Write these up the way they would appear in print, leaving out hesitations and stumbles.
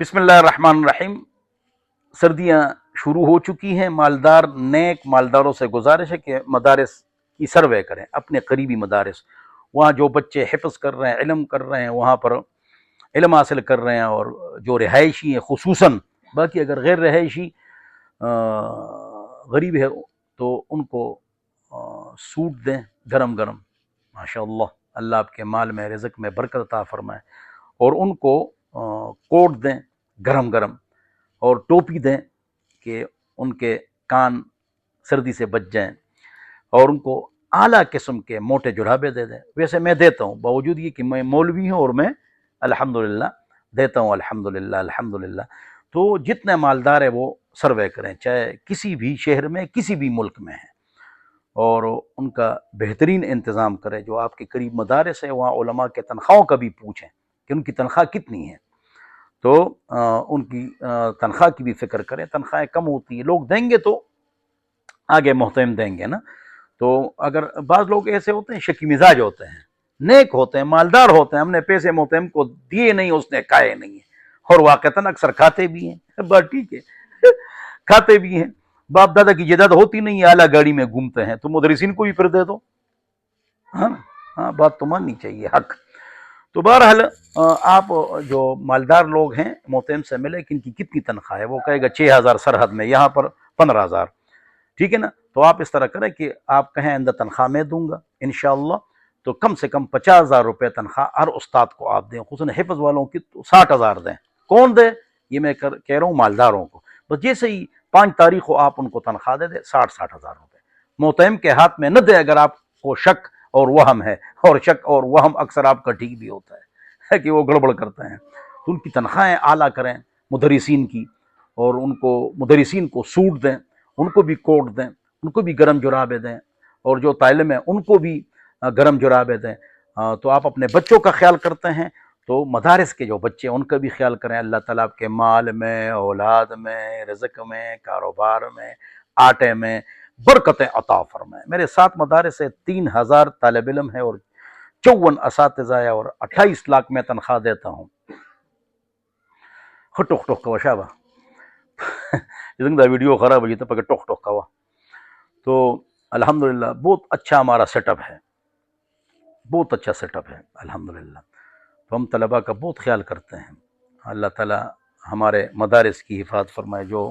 بسم اللہ الرحمن الرحیم۔ سردیاں شروع ہو چکی ہیں۔ مالدار نیک مالداروں سے گزارش ہے کہ مدارس کی سروے کریں، اپنے قریبی مدارس، وہاں جو بچے حفظ کر رہے ہیں، علم کر رہے ہیں، وہاں پر علم حاصل کر رہے ہیں، اور جو رہائشی ہیں خصوصاً، باقی اگر غیر رہائشی غریب ہے تو ان کو سوٹ دیں گرم گرم، ماشاء اللہ، اللہ آپ کے مال میں رزق میں برکت عطا فرمائے، اور ان کو کوٹ دیں گرم گرم، اور ٹوپی دیں کہ ان کے کان سردی سے بچ جائیں، اور ان کو اعلیٰ قسم کے موٹے جرابے دے دیں۔ ویسے میں دیتا ہوں، باوجود یہ کہ میں مولوی ہوں، اور میں الحمدللہ دیتا ہوں، الحمدللہ الحمدللہ۔ تو جتنے مالدار ہیں وہ سروے کریں، چاہے کسی بھی شہر میں، کسی بھی ملک میں ہیں، اور ان کا بہترین انتظام کریں۔ جو آپ کے قریب مدارس ہے وہاں علماء کے تنخواہوں کا بھی پوچھیں کہ ان کی تنخواہ کتنی ہے، تو ان کی تنخواہ کی بھی فکر کریں۔ تنخواہیں کم ہوتی ہیں، لوگ دیں گے تو آگے محترم دیں گے نا۔ تو اگر بعض لوگ ایسے ہوتے ہیں، شکی مزاج ہوتے ہیں، نیک ہوتے ہیں، مالدار ہوتے ہیں، ہم نے پیسے محترم کو دیے نہیں، اس نے کھائے نہیں ہیں، اور واقعتاً اکثر کھاتے بھی ہیں، بات ٹھیک ہے، کھاتے بھی ہیں، باپ دادا کی جائیداد ہوتی نہیں، اعلیٰ گاڑی میں گھومتے ہیں، تو مدرسین کو بھی پھر دے دو، ہاں بات تو ماننی چاہیے، حق۔ تو بہرحال آپ جو مالدار لوگ ہیں محترم سے ملے کہ ان کی کتنی تنخواہ ہے، وہ کہے گا 6,000 سرحد میں، یہاں پر 15,000، ٹھیک ہے نا۔ تو آپ اس طرح کریں کہ آپ کہیں اندر تنخواہ میں دوں گا انشاءاللہ، تو کم سے کم 50,000 روپے تنخواہ ہر استاد کو آپ دیں، خصوصاً حفظ والوں کی تو 60,000 دیں۔ کون دے؟ یہ میں کہہ رہا ہوں مالداروں کو، بس جیسے ہی 5 تاریخ کو آپ ان کو تنخواہ دے دیں، 60,000 روپے محترم کے ہاتھ میں نہ دے اگر آپ کو شک اور وہم ہے، اور شک اور وہم اکثر آپ کا ٹھیک بھی ہوتا ہے کہ وہ گڑبڑ کرتے ہیں، تو ان کی تنخواہیں اعلیٰ کریں مدرسین کی، اور ان کو مدرسین کو سوٹ دیں، ان کو بھی کوٹ دیں، ان کو بھی گرم جرابے دیں، اور جو طالب ہیں ان کو بھی گرم جرابے دیں۔ تو آپ اپنے بچوں کا خیال کرتے ہیں تو مدارس کے جو بچے ہیں ان کا بھی خیال کریں۔ اللہ تعالیٰ آپ کے مال میں، اولاد میں، رزق میں، کاروبار میں، آٹے میں برکتیں عطا فرمائے۔ میرے 7 مدارس سے 3,000 طالب علم ہے، اور 54 اساتذہ ہے، اور 28 لاکھ میں تنخواہ دیتا ہوں۔ ٹوک ٹوک کا شابہ ویڈیو خراب ہوئی تو پکے ٹوک ٹوک کا، تو الحمدللہ بہت اچھا ہمارا سیٹ اپ ہے، بہت اچھا سیٹ اپ ہے الحمدللہ۔ تو ہم طلباء کا بہت خیال کرتے ہیں۔ اللہ تعالیٰ ہمارے مدارس کی حفاظت فرمائے۔ جو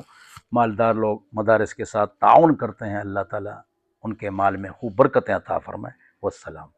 مالدار لوگ مدارس کے ساتھ تعاون کرتے ہیں، اللہ تعالیٰ ان کے مال میں خوب برکتیں عطا فرمائے۔ والسلام۔